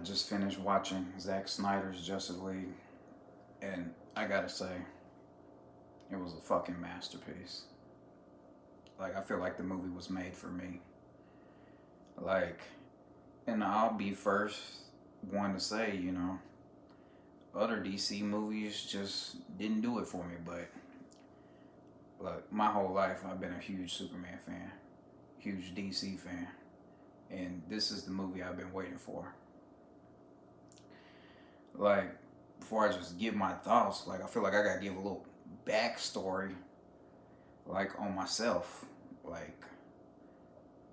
just finished watching Zack Snyder's Justice League, and I gotta say, it was a fucking masterpiece. Like, I feel like the movie was made for me. Like, and I'll be first one to say, other DC movies just didn't do it for me, but like my whole life I've been a huge Superman fan, huge DC fan, and this is the movie I've been waiting for. Like, before I just give my thoughts, like I feel like I gotta give a little backstory, like on myself. Like,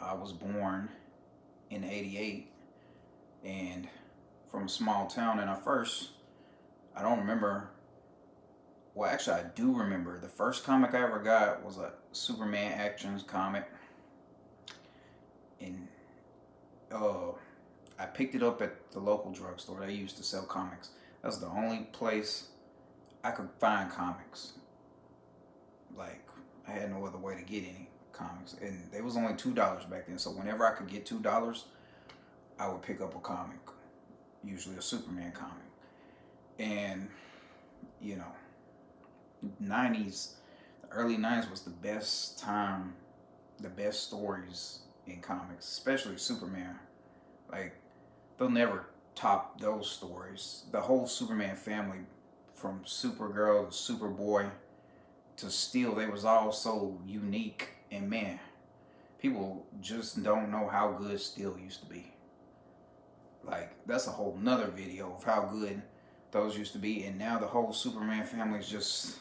I was born in '88 and from a small town, and I don't remember. Well, actually, I do remember the first comic I ever got was a Superman Actions comic, and uh, I picked it up at the local drugstore. They used to sell comics. That's the only place I could find comics. Like, I had no other way to get any comics, and they was only $2 back then. So whenever I could get $2, I would pick up a comic, usually a Superman comic. And you know, '90s, the early '90s was the best time, the best stories in comics, especially Superman. Like, they'll never top those stories. The whole Superman family, from Supergirl to Superboy to Steel, they was all so unique. And man, people just don't know how good Steel used to be. Like, that's a whole nother video of how good those used to be. And now the whole Superman family is just,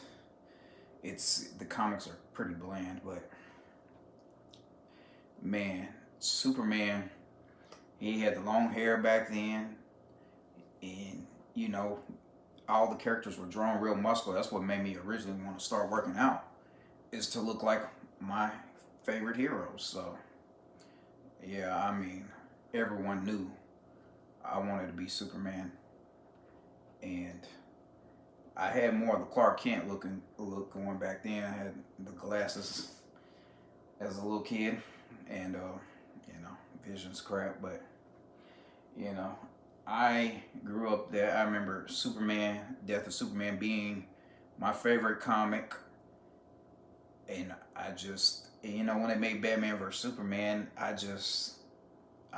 the comics are pretty bland, but man, Superman, he had the long hair back then, and all the characters were drawn real muscular. That's what made me originally want to start working out, is to look like my favorite heroes. So yeah, I mean, everyone knew I wanted to be Superman, and I had more of the Clark Kent look going back then. I had the glasses as a little kid, and vision's crap, but you know, I grew up there. I remember Superman, Death of Superman being my favorite comic, and when they made Batman vs Superman, I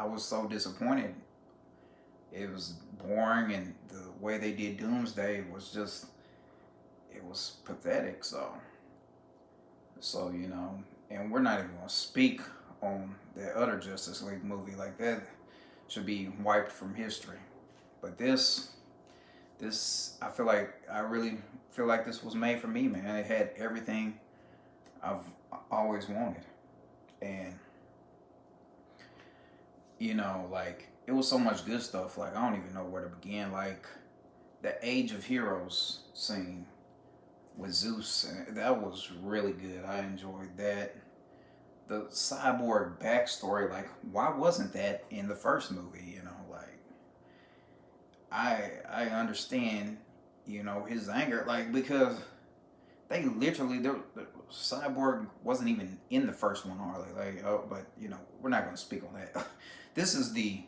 was so disappointed. It was boring, and the way they did Doomsday was just, it was pathetic. So and we're not even gonna speak on the other Justice League movie. Like, that should be wiped from history. But this, I really feel like this was made for me, man. It had everything I've always wanted, and like, it was so much good stuff. Like, I don't even know where to begin. Like, the Age of Heroes scene with Zeus, that was really good. I enjoyed that. The Cyborg backstory, like, why wasn't that in the first movie? Like, I understand, his anger, like, because they literally, the Cyborg wasn't even in the first one, hardly. Like, oh, but we're not going to speak on that. This is the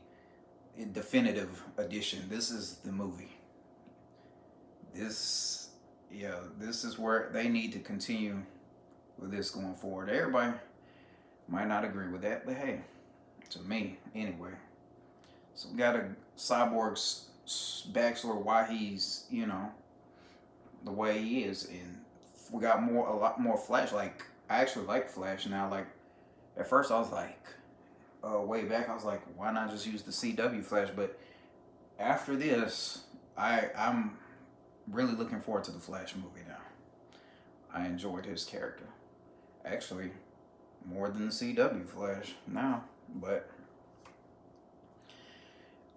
definitive edition. This is the movie. This is where they need to continue with this going forward. Everybody might not agree with that, but hey, to me, anyway. So we got a Cyborg's backstory, why he's, the way he is, and we got a lot more Flash. Like, I actually like Flash now. Like, at first I was like, way back, I was like, why not just use the CW Flash? But after this, I'm really looking forward to the Flash movie now. I enjoyed his character, actually, more than the CW Flash now. But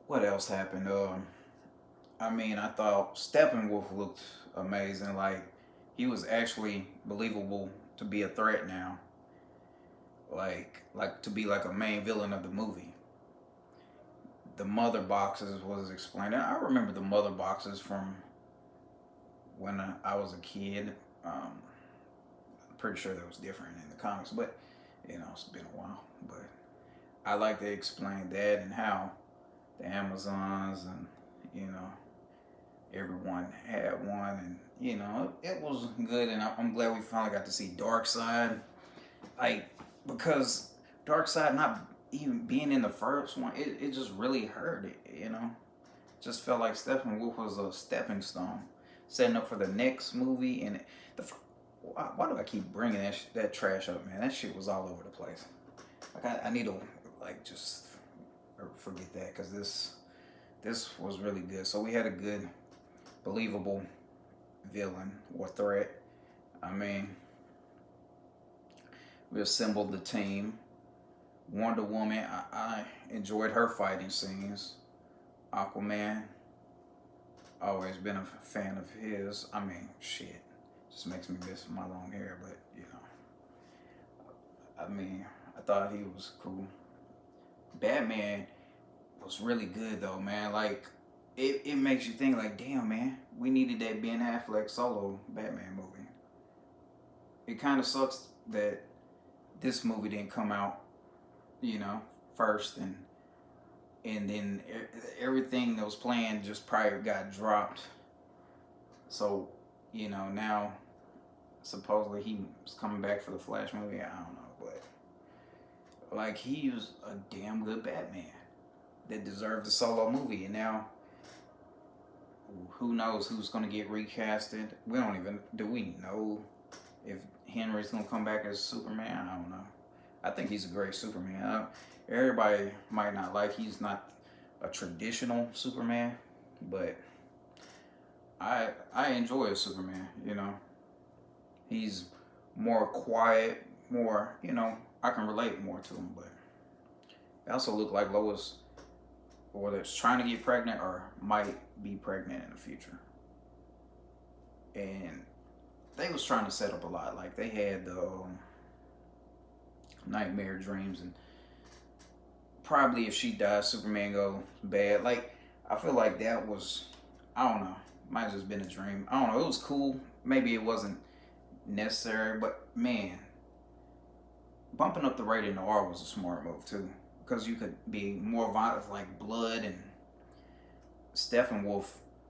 what else happened? I thought Steppenwolf looked amazing. Like, he was actually believable to be a threat now. Like to be like a main villain of the movie. The mother boxes was explained. I remember the mother boxes from when I was a kid. I'm pretty sure that was different in the comics, but it's been a while. But I like to explain that, and how the Amazons, and you know everyone had one, and it was good, and I'm glad we finally got to see Dark Side, like because Dark Side not even being in the first one, it just really hurt it. Just felt like Steppenwolf was a stepping stone, setting up for the next movie. And the why do I keep bringing that trash up, man? That shit was all over the place. Like I need to like just forget that because this was really good. So we had a good, believable villain or threat. I mean, we assembled the team. Wonder Woman, I enjoyed her fighting scenes. Aquaman, always been a fan of his. I mean, shit, just makes me miss my long hair, but I mean, I thought he was cool. Batman was really good though, man. Like, it makes you think, like, damn, man, we needed that Ben Affleck solo Batman movie. It kind of sucks that this movie didn't come out, first, and then everything that was planned just prior got dropped. So, now supposedly he's coming back for the Flash movie. I don't know, but like he was a damn good Batman that deserved a solo movie, and now who knows who's gonna get recasted? We don't even do we know if Henry's gonna come back as Superman? I don't know. I think he's a great Superman. Everybody might not like he's not a traditional Superman, but I enjoy a Superman. He's more quiet, more I can relate more to him. But it also looked like Lois, whether it's trying to get pregnant or might be pregnant in the future, and they was trying to set up a lot. Like they had the nightmare dreams, and probably if she dies, Superman go bad. Like I feel like that was, I don't know, might have just been a dream. I don't know. It was cool. Maybe it wasn't necessary, but man, bumping up the rating to R was a smart move too, because you could be more violent, like blood and Steppenwolf.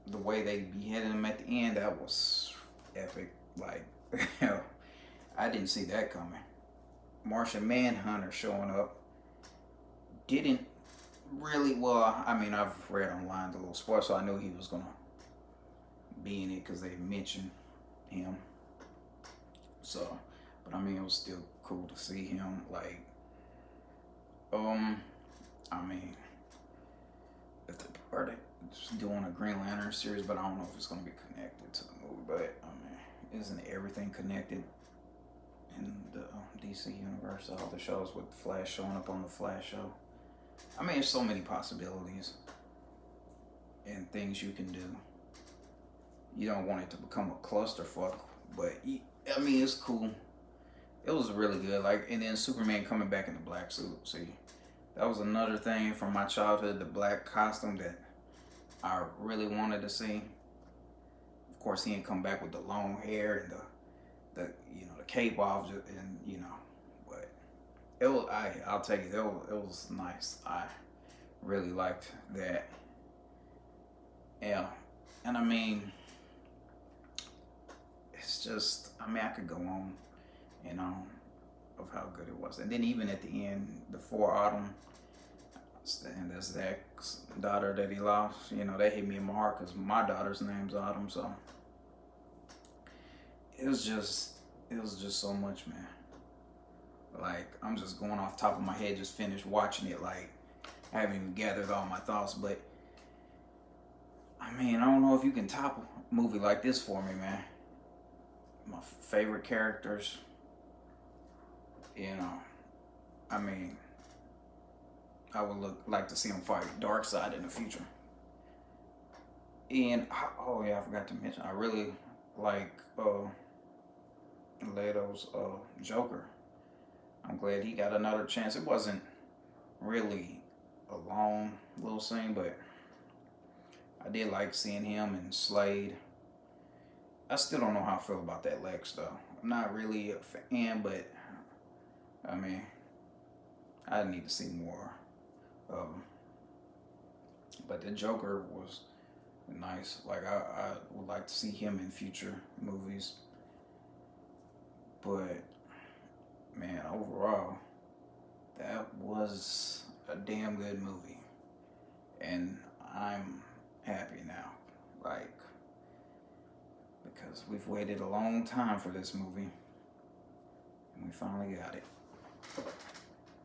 The way they beheaded him at the end, that was epic. Like, I didn't see that coming. Martian Manhunter showing up didn't really, well, I mean, I've read online the little spoiler, so I knew he was gonna be in it because they mentioned him. So, but I mean, it was still cool to see him. Like, I mean, if are they doing a Green Lantern series, but I don't know if it's gonna be connected to the movie. But I mean, isn't everything connected in the DC universe? All the shows with Flash showing up on the Flash show. I mean, there's so many possibilities and things you can do. You don't want it to become a clusterfuck, but I mean, it's cool. It was really good. Like, and then Superman coming back in the black suit. See, that was another thing from my childhood, the black costume that I really wanted to see. Of course, he didn't come back with the long hair and the cape off, and but it was, I'll take it. It was nice. I really liked that. Yeah, and I mean, it's just, I mean, I could go on, of how good it was. And then even at the end, before Autumn, and that's Zack's daughter that he lost, that hit me in my heart because my daughter's name's Autumn. So it was just so much, man. Like, I'm just going off top of my head, just finished watching it. Like, I haven't even gathered all my thoughts, but I mean, I don't know if you can top a movie like this for me, man. My favorite characters, I mean, I would like to see him fight Darkseid in the future. And oh yeah, I forgot to mention, I really like Leto's Joker. I'm glad he got another chance. It wasn't really a long little scene, but I did like seeing him and Slade. I still don't know how I feel about that Lex though. I'm not really a fan, but I mean, I need to see more of him. But the Joker was nice. Like I would like to see him in future movies. But man, overall, that was a damn good movie, and I'm happy now. Like because we've waited a long time for this movie, and we finally got it.